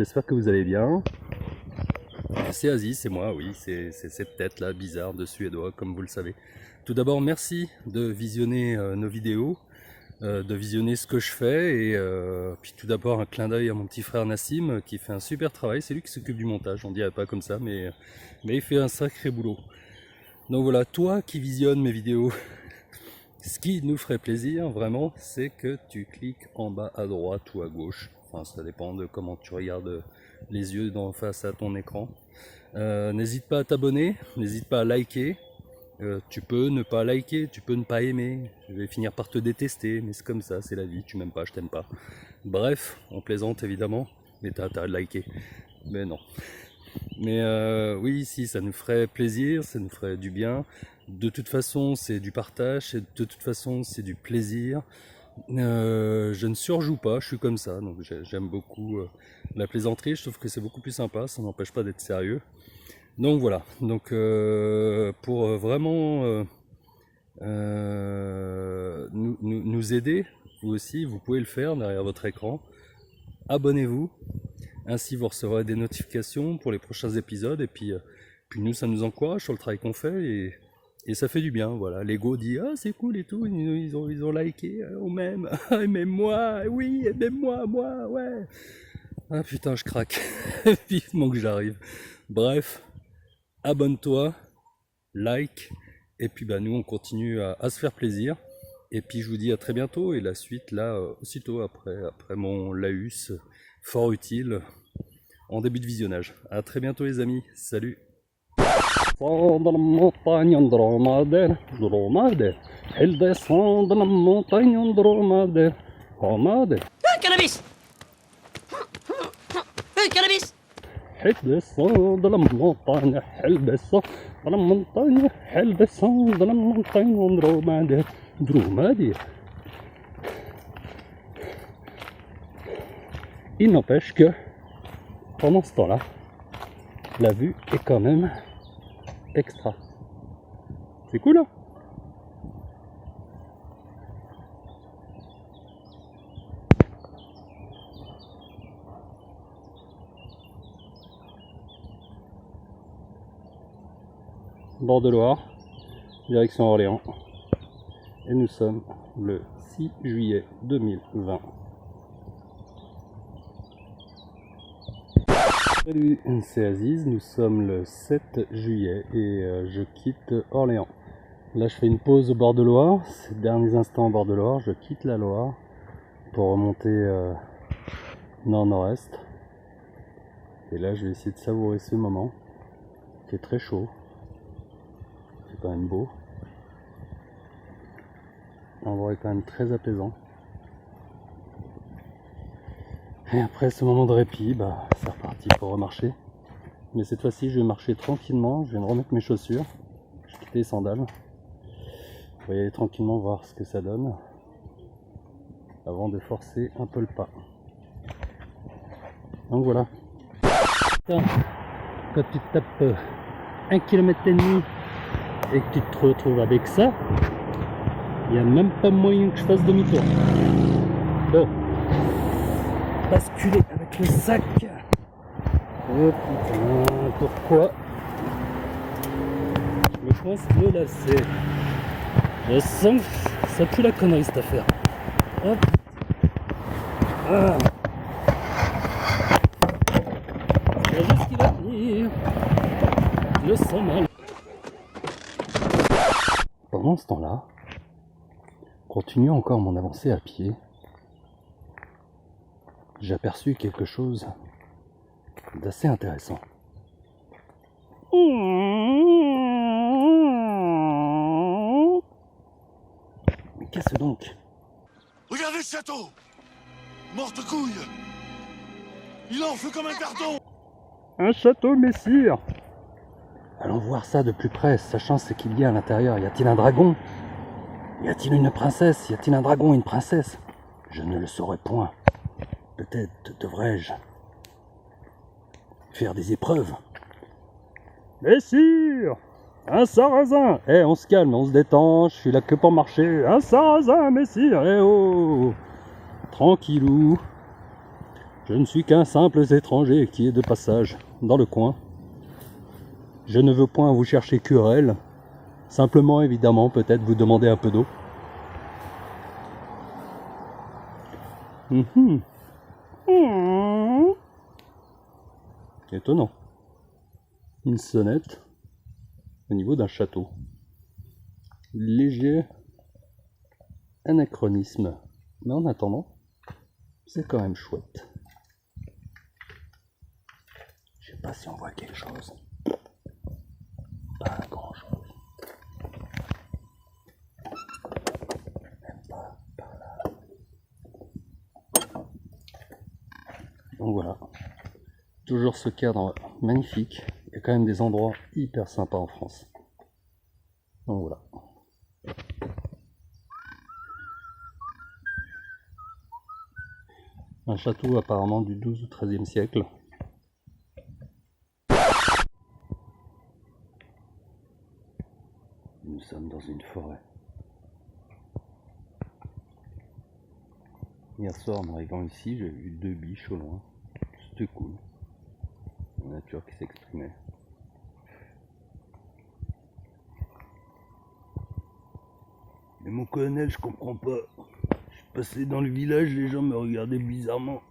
j'espère que vous allez bien. C'est Aziz, c'est moi, oui, c'est cette tête là bizarre de Suédois, comme vous le savez. Tout d'abord, merci de visionner nos vidéos, de visionner ce que je fais, et puis tout d'abord un clin d'œil à mon petit frère Nassim qui fait un super travail. C'est lui qui s'occupe du montage, on dirait pas comme ça, mais il fait un sacré boulot. Donc voilà, toi qui visionnes mes vidéos, ce qui nous ferait plaisir vraiment, c'est que tu cliques en bas à droite ou à gauche. Enfin, ça dépend de comment tu regardes les yeux d'en face à ton écran. N'hésite pas à t'abonner, n'hésite pas à liker. Tu peux ne pas liker, tu peux ne pas aimer. Je vais finir par te détester, mais c'est comme ça, c'est la vie. Tu m'aimes pas, je t'aime pas. Bref, on plaisante évidemment, mais t'as intérêt de liker. Mais non. Mais oui, si, ça nous ferait plaisir, ça nous ferait du bien. De toute façon, c'est du partage, et de toute façon, c'est du plaisir. Je ne surjoue pas, je suis comme ça, donc j'aime beaucoup la plaisanterie, je trouve que c'est beaucoup plus sympa, ça n'empêche pas d'être sérieux. Donc voilà, donc pour vraiment nous aider, vous aussi, vous pouvez le faire derrière votre écran. Abonnez-vous, ainsi vous recevrez des notifications pour les prochains épisodes, et puis nous, ça nous encourage sur le travail qu'on fait, et ça fait du bien, voilà. L'ego dit ah c'est cool et tout, ils ont liké, on m'aime, même moi, oui, même moi, ouais. Ah putain, je craque, vivement que j'arrive. Bref, abonne-toi, like, et puis bah nous on continue à se faire plaisir. Et puis je vous dis à très bientôt, et la suite là, aussitôt après mon laus fort utile en début de visionnage. À très bientôt les amis, salut. Dans la montagne Andromède, elle descend dans la montagne Andromède, Cannabis! Cannabis! elle descend dans la montagne, elle descend dans la montagne, elle descend dans la montagne Andromède, Il n'empêche que pendant ce temps-là, la vue est quand même extra. C'est cool, hein? Bord de Loire, direction Orléans. Et nous sommes le 6 juillet 2020. Salut, c'est Aziz, nous sommes le 7 juillet et je quitte Orléans. Là je fais une pause au bord de Loire, ces derniers instants au bord de Loire, je quitte la Loire pour remonter nord-nord-est. Et là je vais essayer de savourer ce moment, qui est très chaud, c'est quand même beau. L'endroit est quand même très apaisant. Et après ce moment de répit, bah, c'est reparti pour remarcher. Mais cette fois-ci, je vais marcher tranquillement. Je viens de remettre mes chaussures. Je quitte les sandales. On va y aller tranquillement voir ce que ça donne. Avant de forcer un peu le pas. Donc voilà. Quand tu tapes 1,5 km et que tu te retrouves avec ça, il n'y a même pas moyen que je fasse demi-tour. Bon. Basculer avec le sac. Oh putain, pourquoi je me coince le lacet? Je sens que ça pue la connerie cette affaire. Hop. Ah. C'est juste ce qu'il va venir. Je le sens mal. Pendant ce temps-là, continuant encore mon avancée à pied, j'ai aperçu quelque chose d'assez intéressant. Mais qu'est-ce donc? Regardez ce château! Morte couille! Il en feu comme un carton! Un château, messire! Allons voir ça de plus près, sachant ce qu'il y a à l'intérieur. Y a-t-il un dragon? Y a-t-il une princesse? Y a-t-il un dragon et une princesse? Je ne le saurais point. Peut-être devrais-je faire des épreuves. Messire! Un sarrasin! Eh, on se calme, on se détend, je suis là que pour marcher. Un sarrasin, messire! Eh oh! Tranquillou! Je ne suis qu'un simple étranger qui est de passage dans le coin. Je ne veux point vous chercher querelle, simplement évidemment peut-être vous demander un peu d'eau. Étonnant. Une sonnette au niveau d'un château. Léger anachronisme. Mais en attendant, c'est quand même chouette. Je sais pas si on voit quelque chose. Pas grand chose. Même pas par là. Donc voilà. Toujours ce cadre magnifique. Il y a quand même des endroits hyper sympas en France. Donc voilà. Un château apparemment du 12 ou 13e siècle. Nous sommes dans une forêt. Hier soir, en arrivant ici, j'ai vu 2 biches au loin. C'était cool. La nature qui s'exprimait. Mais mon colonel, je comprends pas. Je suis passé dans le village, les gens me regardaient bizarrement.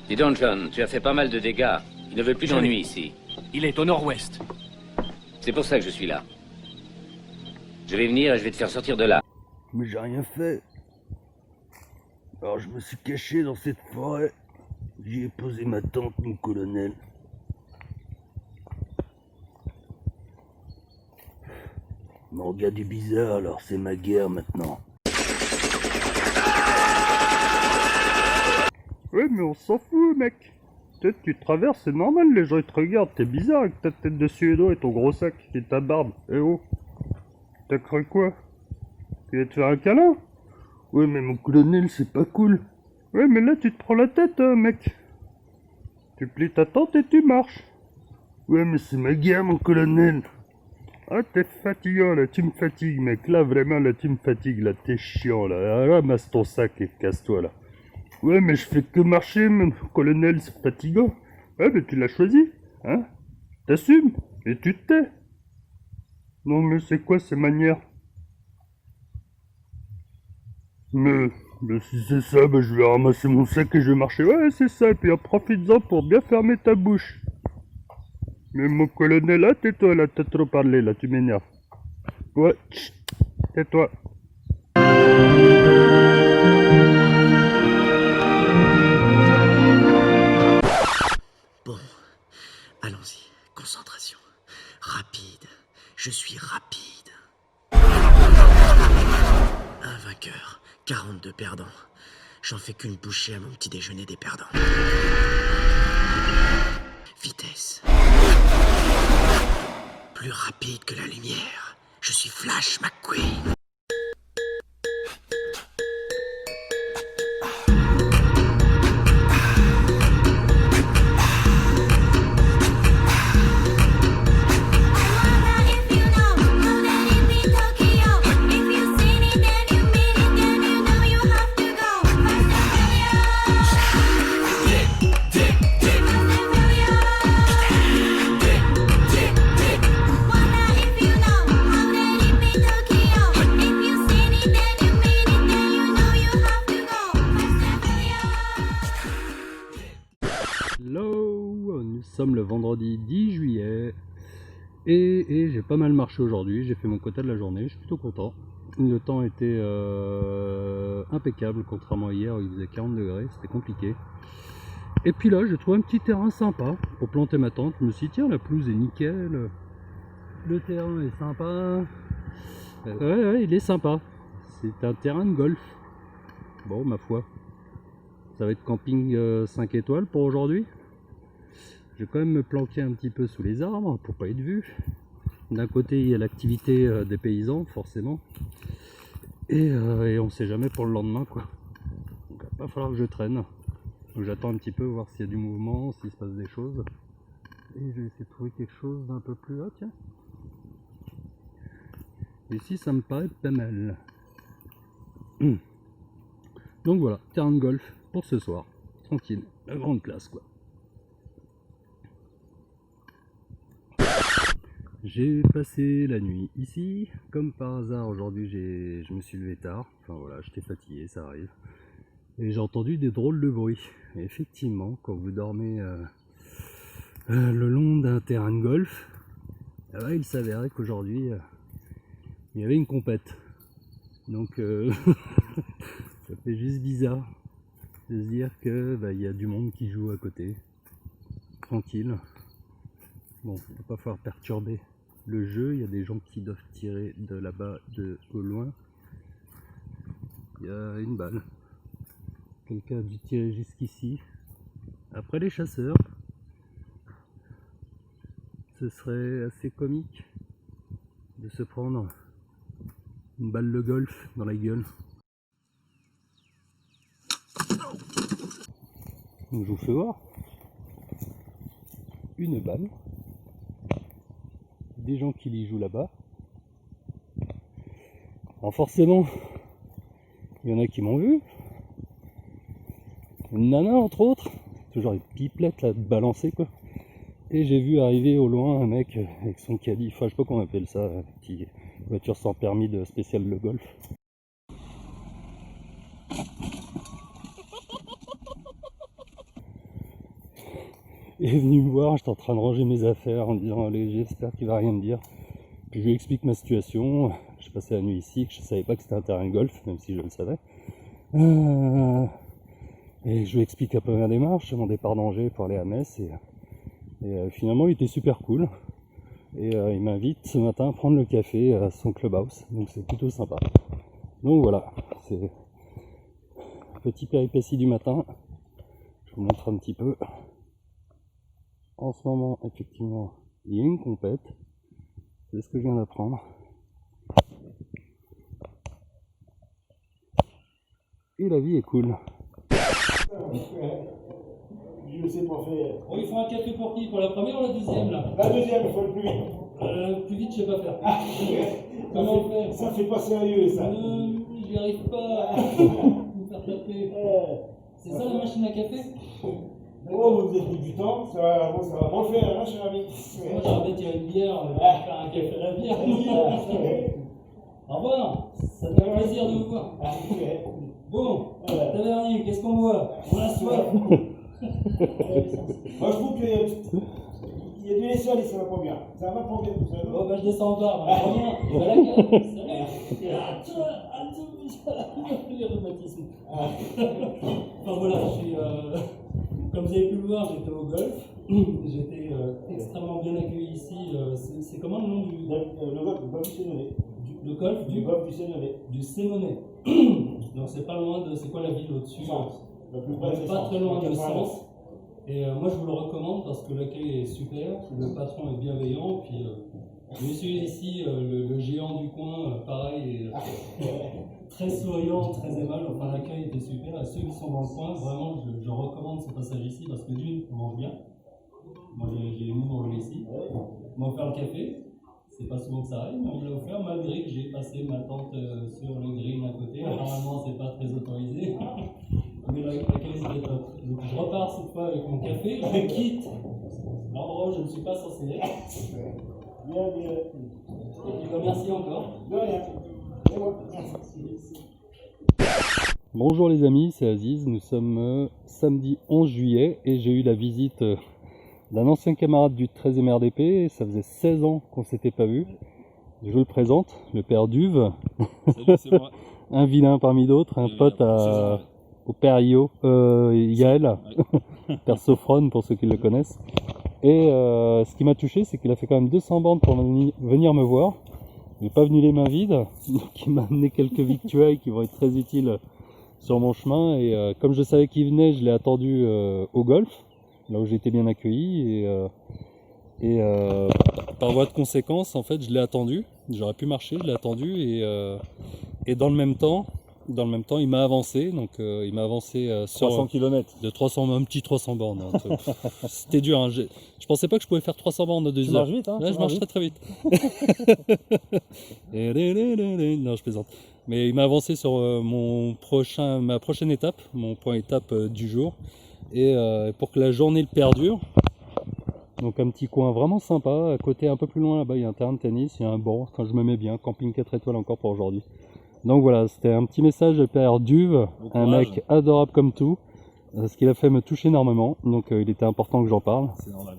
Dis donc, John, tu as fait pas mal de dégâts. Il ne veut plus d'ennui ici. Il est au nord-ouest. C'est pour ça que je suis là. Je vais venir et je vais te faire sortir de là. Mais j'ai rien fait. Alors je me suis caché dans cette forêt. J'y ai posé ma tente, mon colonel. Il m'a regardé bizarre, alors c'est ma guerre maintenant. Ouais, mais on s'en fout, mec. Peut-être tu traverses, c'est normal, les gens ils te regardent. T'es bizarre avec ta tête de suédois et ton gros sac et ta barbe. Eh oh, t'as cru quoi? Tu vas te faire un câlin? Ouais, mais mon colonel, c'est pas cool. Ouais, mais là tu te prends la tête, hein, mec. Tu plies ta tente et tu marches. Ouais, mais c'est ma guerre, mon colonel. Ah, t'es fatigant, là, tu me fatigues, mec. Là, vraiment, là, tu me fatigues, là, t'es chiant, là. Ramasse ton sac et casse-toi, là. Ouais, mais je fais que marcher, mon colonel, c'est fatigant. Ouais, mais tu l'as choisi, hein? T'assumes, et tu te tais. Non, mais c'est quoi ces manières? Mais si c'est ça, bah, je vais ramasser mon sac et je vais marcher. Ouais, c'est ça, et puis en profites-en pour bien fermer ta bouche. Mais mon colonel, là, tais-toi, là, t'as trop parlé, là, tu m'énerves. Ouais, chut, tais-toi. Bon, allons-y, concentration. Rapide, je suis rapide. Un vainqueur, 42 perdants. J'en fais qu'une bouchée à mon petit déjeuner des perdants. Vitesse. Plus rapide que la lumière. Je suis Flash McQueen. Hello, nous sommes le vendredi 10 juillet et j'ai pas mal marché aujourd'hui, j'ai fait mon quota de la journée, je suis plutôt content. Le temps était impeccable, contrairement à hier où il faisait 40 degrés, c'était compliqué. Et puis là j'ai trouvé un petit terrain sympa pour planter ma tente, je me suis dit tiens la pelouse est nickel, le terrain est sympa, ouais il est sympa, c'est un terrain de golf. Bon ma foi. Ça va être camping 5 étoiles pour aujourd'hui. Je vais quand même me planquer un petit peu sous les arbres pour pas être vu. D'un côté il y a l'activité des paysans forcément. Et on sait jamais pour le lendemain quoi. Donc il va pas falloir que je traîne. Donc j'attends un petit peu voir s'il y a du mouvement, s'il se passe des choses. Et je vais essayer de trouver quelque chose d'un peu plus... Ah tiens. Ici ça me paraît pas mal. Donc voilà, terrain de golf pour ce soir. tranquille, la grande classe quoi. J'ai passé la nuit ici, comme par hasard aujourd'hui je me suis levé tard, enfin voilà, j'étais fatigué, ça arrive. Et j'ai entendu des drôles de bruits. Et effectivement, quand vous dormez le long d'un terrain de golf, là, il s'avérait qu'aujourd'hui il y avait une compète. Donc ça fait juste bizarre de se dire que il y a du monde qui joue à côté, tranquille. Bon, il ne va pas falloir perturber le jeu, il y a des gens qui doivent tirer de là-bas, au loin. Il y a une balle. Quelqu'un a dû tirer jusqu'ici. Après les chasseurs, ce serait assez comique de se prendre une balle de golf dans la gueule. Donc je vous fais voir une balle, des gens qui y jouent là-bas. Alors forcément, il y en a qui m'ont vu. Une nana entre autres, toujours une pipelette là de balancer quoi. Et j'ai vu arriver au loin un mec avec son caddie, enfin je sais pas comment on appelle ça, petite voiture sans permis de spécial de golf. Il est venu me voir, j'étais en train de ranger mes affaires en disant allez j'espère qu'il va rien me dire. Puis je lui explique ma situation, j'ai passé la nuit ici, que je savais pas que c'était un terrain de golf, même si je le savais. Et je lui explique un peu ma démarche, mon départ d'Angers pour aller à Metz. Et finalement, il était super cool. Et il m'invite ce matin à prendre le café à son clubhouse. Donc c'est plutôt sympa. Donc voilà, c'est un petit péripétie du matin. Je vous montre un petit peu. En ce moment, effectivement, il y a une compète. C'est ce que je viens d'apprendre. Et la vie est cool. Je sais pas faire. Bon, il faut un café pour qui? Pour la première ou la deuxième là? La deuxième, il faut le plus vite. Le plus vite, je sais pas faire. Comment on fait? Ça fait pas sérieux, ça. J'y arrive pas à me faire taper. C'est ça la machine à café? Oh, vous êtes débutant, ça va pas le faire, hein, cher ami. Moi j'aurais bien tiré une bière, faire un café à la bière. Au revoir, ça me fait plaisir de vous voir. Bon, tavernier, qu'est-ce qu'on boit? On a soif. Moi, je trouve qu'il y a du lait salé, ça va pas bien. Ça va pas bien tout ça. Bon, bah je descends en bas, je reviens. Bah la carte, salut. Les rhumatismes. Enfin voilà, comme vous avez pu le voir, j'étais au golf. J'étais extrêmement bien accueilli ici. C'est comment le nom du... Le golf du Sénonais. Le golf Du golf du Sénonais. Du Sénonais. Donc c'est pas loin de... C'est quoi la ville au-dessus? Le plus près, c'est pas très loin de Sens. Sens. Et moi je vous le recommande parce que l'accueil est super, le patron est bienveillant, puis monsieur ici, le géant du coin, pareil, très souriant, très aimable, enfin l'accueil était super, et ceux qui sont dans le coin, vraiment je recommande ce passage ici parce que d'une, on mange bien, moi j'ai aimé manger ici, on m'a offert le café, c'est pas souvent que ça arrive, mais on me l'a offert malgré que j'ai passé ma tente sur le green à côté, normalement c'est pas très autorisé. Mais l'accueil c'était top. Donc je repars cette fois avec mon café, je quitte l'endroit où je ne suis pas censé être. Bien, bien. Et puis bah, merci encore. De rien. Bonjour les amis, c'est Aziz, nous sommes samedi 11 juillet et j'ai eu la visite d'un ancien camarade du 13e RDP, ça faisait 16 ans qu'on s'était pas vu. Je vous le présente, le père Duve. Salut, c'est moi. Un vilain parmi d'autres, un pote au père Yael, père Sophrone pour ceux qui le connaissent. Et ce qui m'a touché, c'est qu'il a fait quand même 200 bornes pour venir me voir. Il n'est pas venu les mains vides, donc il m'a amené quelques victuailles qui vont être très utiles sur mon chemin. Et comme je savais qu'il venait, je l'ai attendu au golf, là où j'étais bien accueilli. Et par voie de conséquence, en fait, je l'ai attendu. J'aurais pu marcher, je l'ai attendu. Et dans le même temps, il m'a avancé. Donc il m'a avancé sur 300 km. de 300, un petit 300 bornes. Hein. C'était dur. Hein. Je pensais pas que je pouvais faire 300 bornes en 2 heures. Tu marches vite, hein? Là, je marche très vite. Non, je plaisante. Mais il m'a avancé sur ma prochaine étape, mon point étape du jour. Et pour que la journée perdure, donc un petit coin vraiment sympa. À côté, un peu plus loin là-bas, il y a un terrain de tennis, il y a un banc. Enfin, je me mets bien. Camping 4 étoiles encore pour aujourd'hui. Donc voilà, c'était un petit message de Père Duve, un mec adorable comme tout. Ce qu'il a fait me touche énormément. Donc il était important que j'en parle. C'est normal.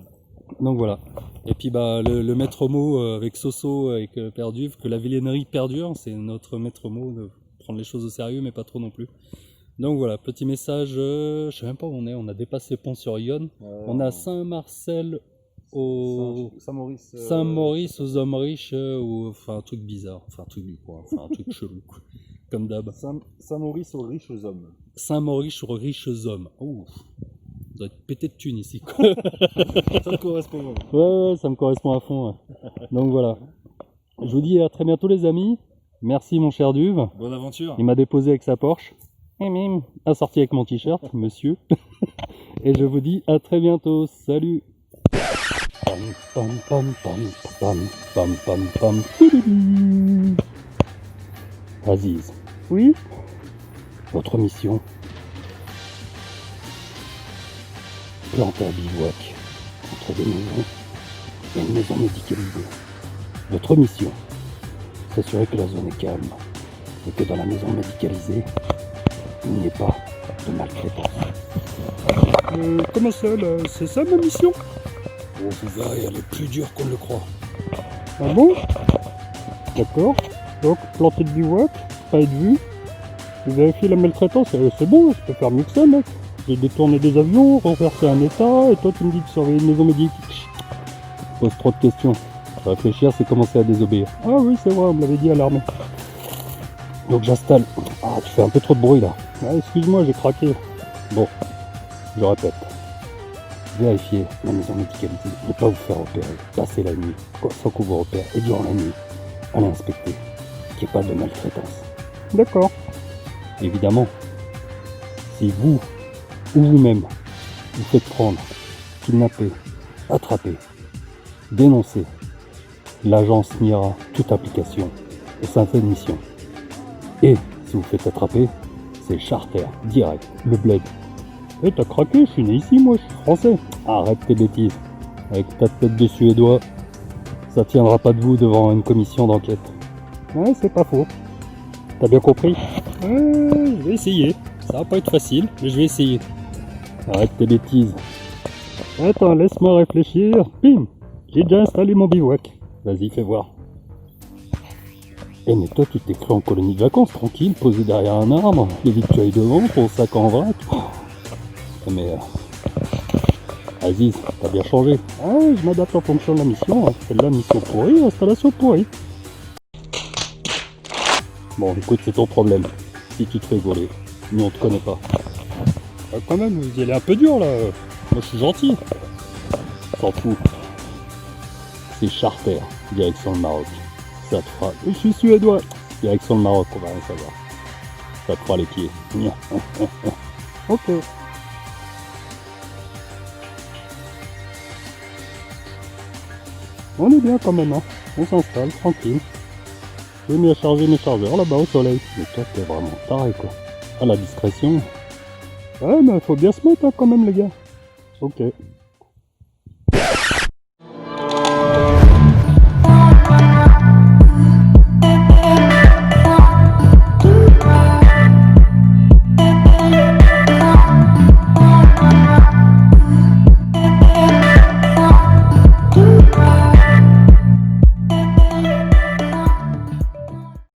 Donc voilà. Et puis bah le maître mot avec Soso, avec Père Duve, que la vilainerie perdure, c'est notre maître mot de prendre les choses au sérieux, mais pas trop non plus. Donc voilà, petit message, je sais même pas où on est, on a dépassé Pont-sur-Yonne, on a Saint-Marcel au Saint-Maurice aux hommes riches, ou enfin un truc bizarre, enfin un truc du coin, enfin un truc chelou, quoi. Comme d'hab. Saint-Maurice aux riches hommes. Saint-Maurice aux riches hommes. Ouh, ça doit être pété de thunes ici, quoi. Ça te correspond. Ouais, ça me correspond à fond. Ouais. Donc voilà. Je vous dis à très bientôt les amis. Merci mon cher Duve. Bonne aventure. Il m'a déposé avec sa Porsche. Assorti avec mon t-shirt, monsieur. Et je vous dis à très bientôt. Salut. Pam, pam, pam, pam, pam, pam, pam, pam. Aziz. Oui. Votre mission. Planter un bivouac entre des maisons et une maison médicalisée. Votre mission. S'assurer que la zone est calme et que dans la maison médicalisée, il n'y ait pas de maltraitance. Comment ça là? C'est ça ma mission? Oh, vous verrez, elle est plus dure qu'on ne le croit. Ah bon? D'accord. Donc, planter de bivouac, pas être vu, vérifier la maltraitance, c'est bon, je peux faire mieux que ça, mec. J'ai détourné des avions, renversé un état, et toi tu me dis de surveiller une maison médicale. Je pose trop de questions. Réfléchir, c'est commencer à désobéir. Ah oui, c'est vrai, on me l'avait dit à l'armée. Donc j'installe. Ah, tu fais un peu trop de bruit là. Ah, excuse-moi, j'ai craqué. Bon, je répète. Vérifiez la maison médicalisée. Ne pas vous faire opérer. Passer la nuit, sans qu'on vous repère. Et durant la nuit, allez inspecter. Qu'il n'y ait pas de maltraitance. D'accord. Évidemment, si vous ou vous-même vous faites prendre, kidnapper, attraper, dénoncer, l'agence niera toute implication au sein de cette mission. Et si vous faites attraper, c'est charter, direct, le bled. Eh, t'as craqué, je suis né ici, moi, je suis français. Arrête tes bêtises. Avec ta tête de Suédois, ça tiendra pas debout devant une commission d'enquête. Ouais, c'est pas faux. T'as bien compris? Je vais essayer. Ça va pas être facile, mais je vais essayer. Arrête tes bêtises. Attends, laisse-moi réfléchir. Bim! J'ai déjà installé mon bivouac. Vas-y, fais voir. Eh mais toi tu t'es cru en colonie de vacances, tranquille, posé derrière un arbre, les victuailles devant, ton sac en vrac. Oh. Mais Aziz, t'as bien changé. Ah, je m'adapte en fonction de la mission. Celle-là, mission pourrie, installation pourrie. Bon, écoute, c'est ton problème. Si tu te fais voler, nous on te connaît pas. Ah, quand même, vous y allez un peu dur là. Moi je suis gentil. S'en fout. C'est charter, direction le Maroc. Ça te fera. Je suis suédois. Direction le Maroc, on va rien savoir. Ça te fera les pieds. Ok. On est bien quand même, hein. On s'installe, tranquille. J'ai mis à charger mes chargeurs là-bas au soleil. Mais toi, t'es vraiment taré, quoi. À la discrétion. Ouais, mais faut bien se mettre, hein, quand même, les gars. Ok.